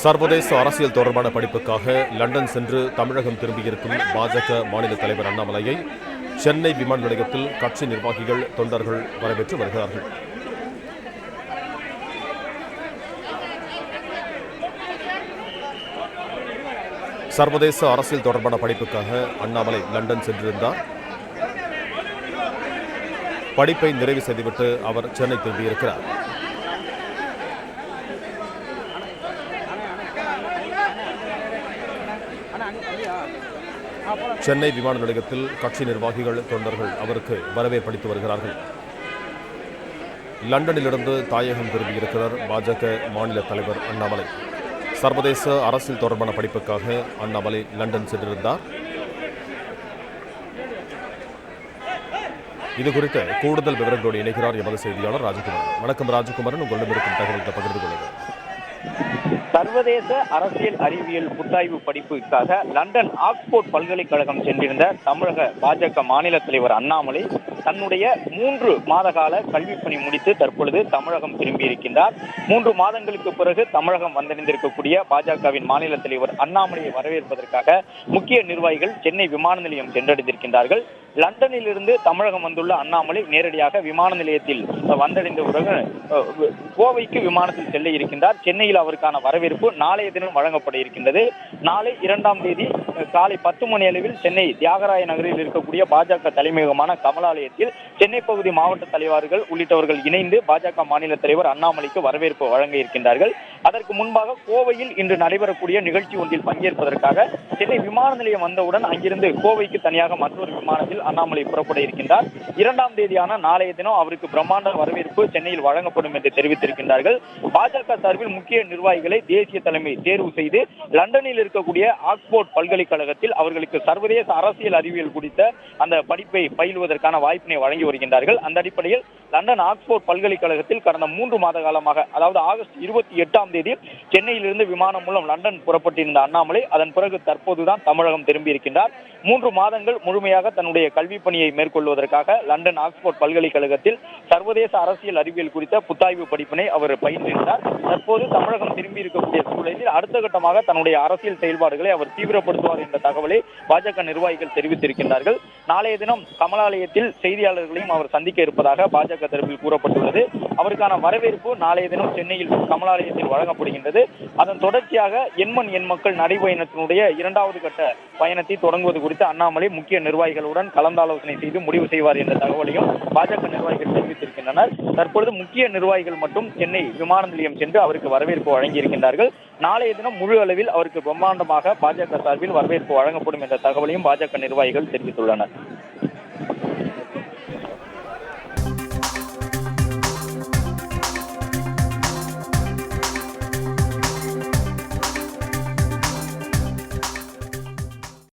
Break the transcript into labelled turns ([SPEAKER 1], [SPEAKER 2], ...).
[SPEAKER 1] சர்வதேச அரசியல் தொடர்பான படிப்புக்காக லண்டன் சென்று தமிழகம் திரும்பியிருக்கும் பாஜக மாநில தலைவர் அண்ணாமலையை சென்னை விமான நிலையத்தில் கட்சி நிர்வாகிகள், தொண்டர்கள் வரவேற்று வருகிறார்கள். சர்வதேச அரசியல் தொடர்பான படிப்புக்காக அண்ணாமலை லண்டன் சென்றிருந்தார். படிப்பை நிறைவு செய்துவிட்டு அவர் சென்னை திரும்பியிருக்கிறார். சென்னை விமான நிலையத்தில் கட்சி நிர்வாகிகள், தொண்டர்கள் அவருக்கு வரவேற்பளித்து வருகிறார்கள். லண்டனிலிருந்து தாயகம் திரும்பியிருக்கிறார் பாஜக மாநில தலைவர் அண்ணாமலை. சர்வதேச அரசியல் தொடர்பான படிப்புக்காக அண்ணாமலை லண்டன் சென்றிருந்தார். இதுகுறித்த கூடுதல் விவரங்களோடு இணைகிறார் எமது செய்தியாளர் ராஜகுமாரன். வணக்கம் ராஜகுமாரன், உங்களிடம் இருக்கும் தகவல்களை பகிர்ந்து கொள்ளுங்கள்.
[SPEAKER 2] சர்வதேச அரசியல் அறிவியல் புத்தாய்வு படிப்புக்காக லண்டன் ஆக்ஸ்போர்ட் பல்கலைக்கழகம் சென்றிருந்த தமிழக பாஜக மாநில தலைவர் அண்ணாமலை தன்னுடைய 3 மாத கால கல்விப் பணி முடித்து தற்பொழுது தமிழகம் திரும்பியிருக்கின்றார். 3 மாதங்களுக்கு பிறகு தமிழகம் வந்தடைந்திருக்கக்கூடிய பாஜகவின் மாநில தலைவர் அண்ணாமலையை வரவேற்பதற்காக முக்கிய நிர்வாகிகள் சென்னை விமான நிலையம் சென்றடைந்திருக்கின்றார்கள். லண்டனில் இருந்து தமிழகம் வந்துள்ள அண்ணாமலை நேரடியாக விமான நிலையத்தில் வந்தடைந்த பிறகு கோவைக்கு விமானத்தில் செல்ல இருக்கின்றார். சென்னையில் அவருக்கான வரவேற்பு நாளைய தினம் வழங்கப்பட இருக்கின்றது. நாளை 2ஆம் தேதி காலை 10 மணி அளவில் சென்னை தியாகராய நகரில் இருக்கக்கூடிய பாஜக தலைமையகமான கமலாலயத்தில் சென்னை பகுதி மாவட்ட தலைவர்கள் உள்ளிட்டவர்கள் இணைந்து பாஜக மாநில தலைவர் அண்ணாமலைக்கு வரவேற்பு வழங்க இருக்கின்றார்கள். அதற்கு முன்பாக கோவையில் இன்று நடைபெறக்கூடிய நிகழ்ச்சி ஒன்றில் பங்கேற்பதற்காக சென்னை விமான நிலையம் வந்தவுடன் அங்கிருந்து கோவைக்கு தனியாக மற்றொரு விமானத்தில் அண்ணாமலை புறப்பட இருக்கின்றார். 2ஆம் தேதியான நாளைய தினம் அவருக்கு பிரம்மாண்ட வரவேற்பு சென்னையில் வழங்கப்படும் என்று தெரிவித்திருக்கின்றார்கள். பாஜக சார்பில் முக்கிய நிர்வாகிகளை தேசிய தலைமை தேர்வு செய்து லண்டனில் இருக்கக்கூடிய ஆக்ஸ்போர்ட் பல்கலைக்கழகத்தில் அவர்களுக்கு சர்வதேச அரசியல் அறிவியல் குறித்த அந்த படிப்பை பயிலுவதற்கான வாய்ப்பினை வழங்கி வருகின்றார்கள். அந்த அடிப்படையில் லண்டன் ஆக்ஸ்போர்ட் பல்கலைக்கழகத்தில் கடந்த 3 மாத காலமாக, அதாவது ஆகஸ்ட் 28ஆம் தேதி சென்னையிலிருந்து விமானம் மூலம் லண்டன் புறப்பட்டிருந்த அண்ணாமலை அதன் பிறகு தற்போதுதான் தமிழகம் திரும்பியிருக்கின்றார். 3 மாதங்கள் முழுமையாக தன்னுடைய கல்வி பணியை மேற்கொள்வதற்காக லண்டன் ஆக்ஸ்போர்ட் பல்கலைக்கழகத்தில் சர்வதேச அரசியல் அறிவியல் குறித்த புத்தாய்வு படிப்பினை அவர் பயின்றிருந்தார். தற்போது தமிழகம் திரும்பி இருக்கக்கூடிய சூழலில் அடுத்த கட்டமாக தன்னுடைய அரசியல் செயல்பாடுகளை அவர் தீவிரப்படுத்துவார் என்ற தகவலை பாஜக நிர்வாகிகள் தெரிவித்திருக்கின்றார்கள். நாளைய தினம் கமலாலயத்தில் செய்தியாளர்களையும் அவர் சந்திக்க இருப்பதாக பாஜக தரப்பில் கூறப்பட்டுள்ளது. அவருக்கான வரவேற்பு நாளைய தினம் சென்னையில் கமலாலயத்தில் வழங்கப்படுகின்றது. அதன் தொடர்ச்சியாக எண்மண் எண் மக்கள் நடைபயணத்தினுடைய 2வது கட்ட பயணத்தை தொடங்குவது குறித்து அண்ணாமலை முக்கிய நிர்வாகிகளுடன் கலந்தாலோசனை செய்து முடிவு செய்வார் என்ற தகவலையும் பாஜக நிர்வாகிகள் தெரிவித்திருக்கின்றனர். தற்பொழுது முக்கிய நிர்வாகிகள் மட்டும் சென்னை விமான நிலையம் சென்று அவருக்கு வரவேற்பு வழங்கியிருக்கின்றார்கள். நாளைய தினம் முழு அளவில் அவருக்கு பிரம்மாண்டமாக பாஜக சார்பில் வரவேற்பு வழங்கப்படும் என்ற தகவலையும் பாஜக நிர்வாகிகள் தெரிவித்துள்ளனர்.